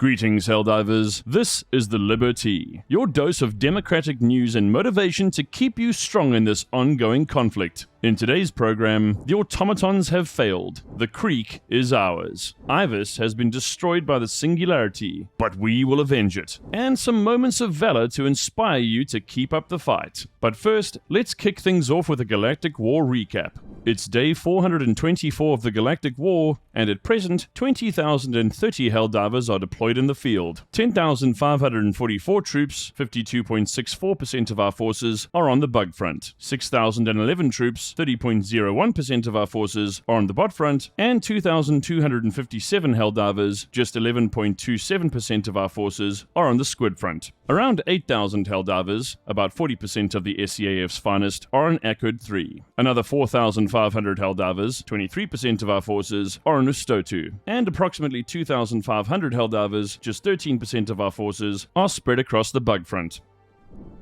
Greetings, Helldivers. This is the liber-tea, your dose of democratic news and motivation to keep you strong in this ongoing conflict. In today's program, the automatons have failed. The creek is ours. Ivis has been destroyed by the Singularity, but we will avenge it. And some moments of valor to inspire you to keep up the fight. But first, let's kick things off with a Galactic War Recap. It's day 424 of the Galactic War, and at present, 20,030 Helldivers are deployed in the field. 10,544 troops, 52.64% of our forces, are on the bug front. 6,011 troops, 30.01% of our forces, are on the bot front, and 2,257 Helldivers, just 11.27% of our forces, are on the squid front. Around 8,000 Helldivers, about 40% of the SCAF's finest, are on Acrid 3. Another 4,500 Helldivers, 23% of our forces, are on Ustotu, and approximately 2,500 Helldivers, just 13% of our forces, are spread across the bug front.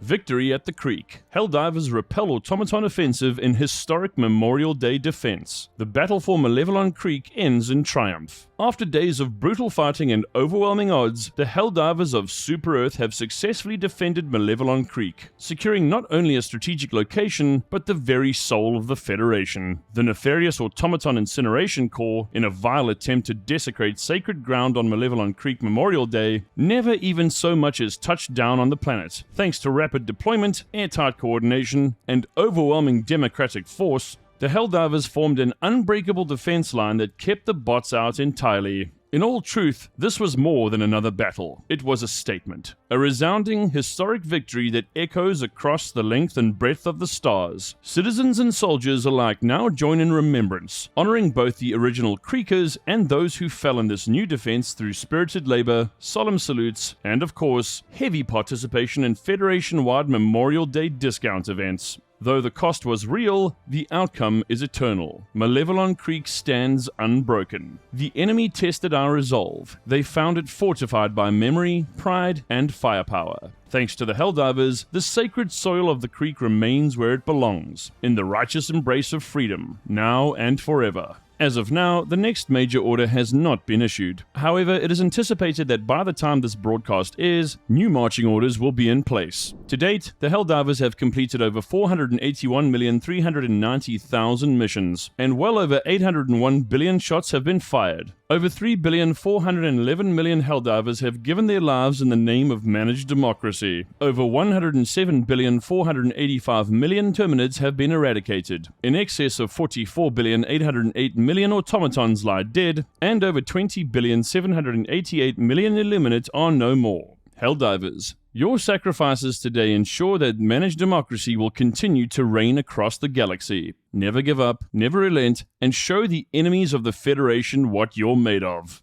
Victory at the Creek. Helldivers repel automaton offensive in historic Memorial Day defense. The battle for Malevelon Creek ends in triumph. After days of brutal fighting and overwhelming odds, the Helldivers of Super Earth have successfully defended Malevelon Creek, securing not only a strategic location, but the very soul of the Federation. The nefarious automaton incineration core, in a vile attempt to desecrate sacred ground on Malevelon Creek Memorial Day, never even so much as touched down on the planet. Thanks to rapid deployment, airtight coordination, and overwhelming democratic force, the Helldivers formed an unbreakable defense line that kept the bots out entirely. In all truth, this was more than another battle. It was a statement. A resounding, historic victory that echoes across the length and breadth of the stars. Citizens and soldiers alike now join in remembrance, honoring both the original Creekers and those who fell in this new defense through spirited labor, solemn salutes, and of course, heavy participation in Federation-wide Memorial Day discount events. Though the cost was real, the outcome is eternal. Malevelon Creek stands unbroken. The enemy tested our resolve. They found it fortified by memory, pride, and firepower. Thanks to the Helldivers, the sacred soil of the creek remains where it belongs, in the righteous embrace of freedom, now and forever. As of now, the next major order has not been issued. However, it is anticipated that by the time this broadcast airs, new marching orders will be in place. To date, the Helldivers have completed over 481,390,000 missions, and well over 801 billion shots have been fired. Over 3,411,000,000 Helldivers have given their lives in the name of managed democracy. Over 107,485,000,000 Terminids have been eradicated. In excess of 44,808,000,000 automatons lie dead, and over 20,788,000,000 Illuminate are no more. Helldivers, your sacrifices today ensure that managed democracy will continue to reign across the galaxy. Never give up, never relent, and show the enemies of the Federation what you're made of.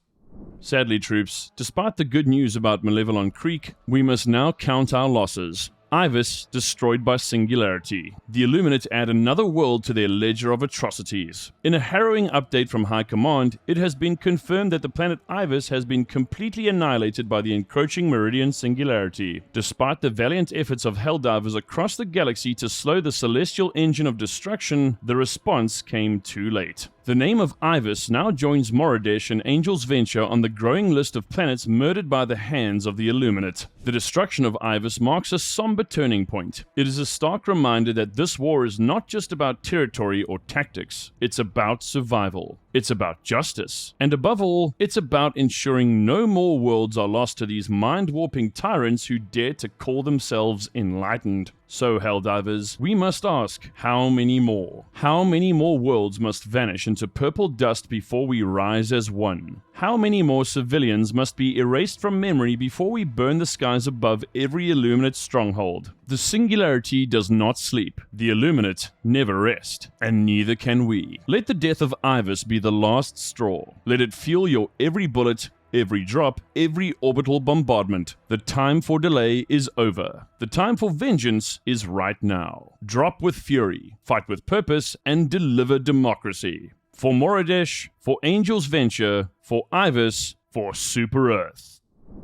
Sadly, troops, despite the good news about Malevelon Creek, we must now count our losses. Ivis destroyed by Singularity. The Illuminate add another world to their ledger of atrocities. In a harrowing update from High Command, it has been confirmed that the planet Ivis has been completely annihilated by the encroaching Meridian Singularity. Despite the valiant efforts of Helldivers across the galaxy to slow the celestial engine of destruction, the response came too late. The name of Ivis now joins Morodesh and Angel's Venture on the growing list of planets murdered by the hands of the Illuminate. The destruction of Ivis marks a somber turning point. It is a stark reminder that this war is not just about territory or tactics. It's about survival. It's about justice. And above all, it's about ensuring no more worlds are lost to these mind-warping tyrants who dare to call themselves enlightened. So, Helldivers, we must ask, how many more? How many more worlds must vanish into purple dust before we rise as one? How many more civilians must be erased from memory before we burn the skies above every Illuminate stronghold? The Singularity does not sleep. The Illuminate never rest. And neither can we. Let the death of Ivis be the last straw. Let it fuel your every bullet, every drop, every orbital bombardment. The time for delay is over. The time for vengeance is right now. Drop with fury, fight with purpose, and deliver democracy. For Morodesh, for Angel's Venture, for Ivis, for Super Earth.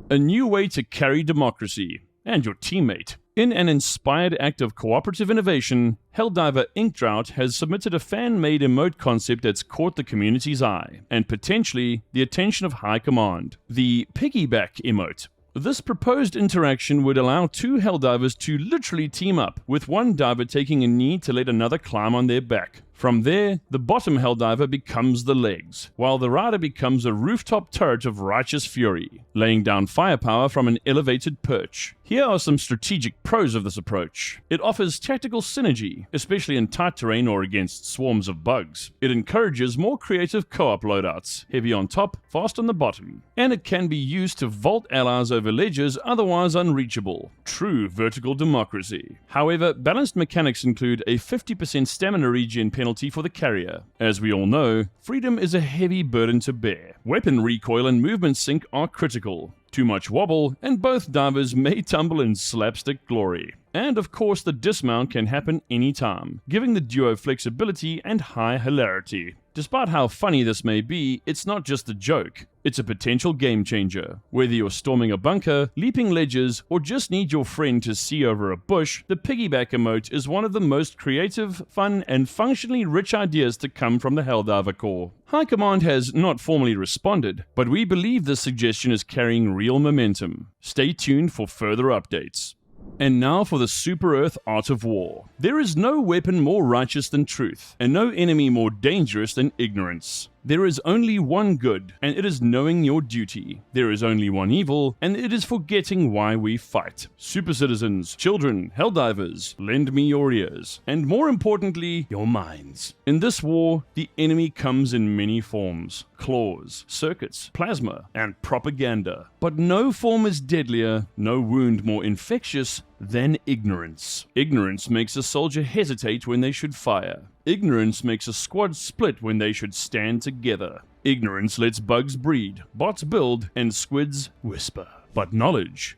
A new way to carry democracy. And your teammate. In an inspired act of cooperative innovation, Helldiver Inkdrought has submitted a fan-made emote concept that's caught the community's eye, and potentially the attention of High Command, the Piggy-Back emote. This proposed interaction would allow two Helldivers to literally team up, with one diver taking a knee to let another climb on their back. From there, the bottom Helldiver becomes the legs, while the rider becomes a rooftop turret of righteous fury, laying down firepower from an elevated perch. Here are some strategic pros of this approach. It offers tactical synergy, especially in tight terrain or against swarms of bugs. It encourages more creative co-op loadouts, heavy on top, fast on the bottom. And it can be used to vault allies over ledges otherwise unreachable. True vertical democracy. However, balanced mechanics include a 50% stamina regen penalty for the carrier. As we all know, freedom is a heavy burden to bear. Weapon recoil and movement sync are critical. Too much wobble, and both divers may tumble in slapstick glory. And of course, the dismount can happen anytime, giving the duo flexibility and high hilarity. Despite how funny this may be, it's not just a joke. It's a potential game changer. Whether you're storming a bunker, leaping ledges, or just need your friend to see over a bush, the Piggy-Back emote is one of the most creative, fun, and functionally rich ideas to come from the Helldiver core. High Command has not formally responded, but we believe this suggestion is carrying real momentum. Stay tuned for further updates. And now for the Super Earth Art of War. There is no weapon more righteous than truth, and no enemy more dangerous than ignorance. There is only one good, and it is knowing your duty. There is only one evil, and it is forgetting why we fight. Super citizens, children, Helldivers, lend me your ears, and more importantly, your minds. In this war, the enemy comes in many forms: claws, circuits, plasma, and propaganda. But no form is deadlier, no wound more infectious than ignorance. Ignorance makes a soldier hesitate when they should fire. Ignorance makes a squad split when they should stand together. Ignorance lets bugs breed, bots build, and squids whisper. But knowledge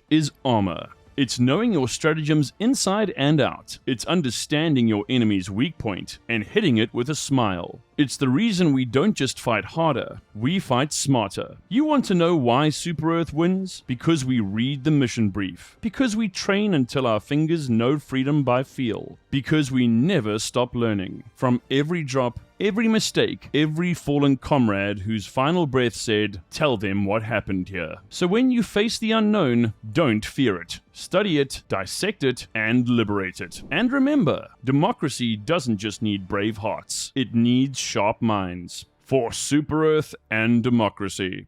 is armor. It's knowing your stratagems inside and out. It's understanding your enemy's weak point and hitting it with a smile. It's the reason we don't just fight harder, we fight smarter. You want to know why Super Earth wins? Because we read the mission brief. Because we train until our fingers know freedom by feel. Because we never stop learning. From every drop, every mistake, every fallen comrade whose final breath said, "Tell them what happened here." So when you face the unknown, don't fear it. Study it, dissect it, and liberate it. And remember, democracy doesn't just need brave hearts, it needs sharp minds. For Super Earth and democracy.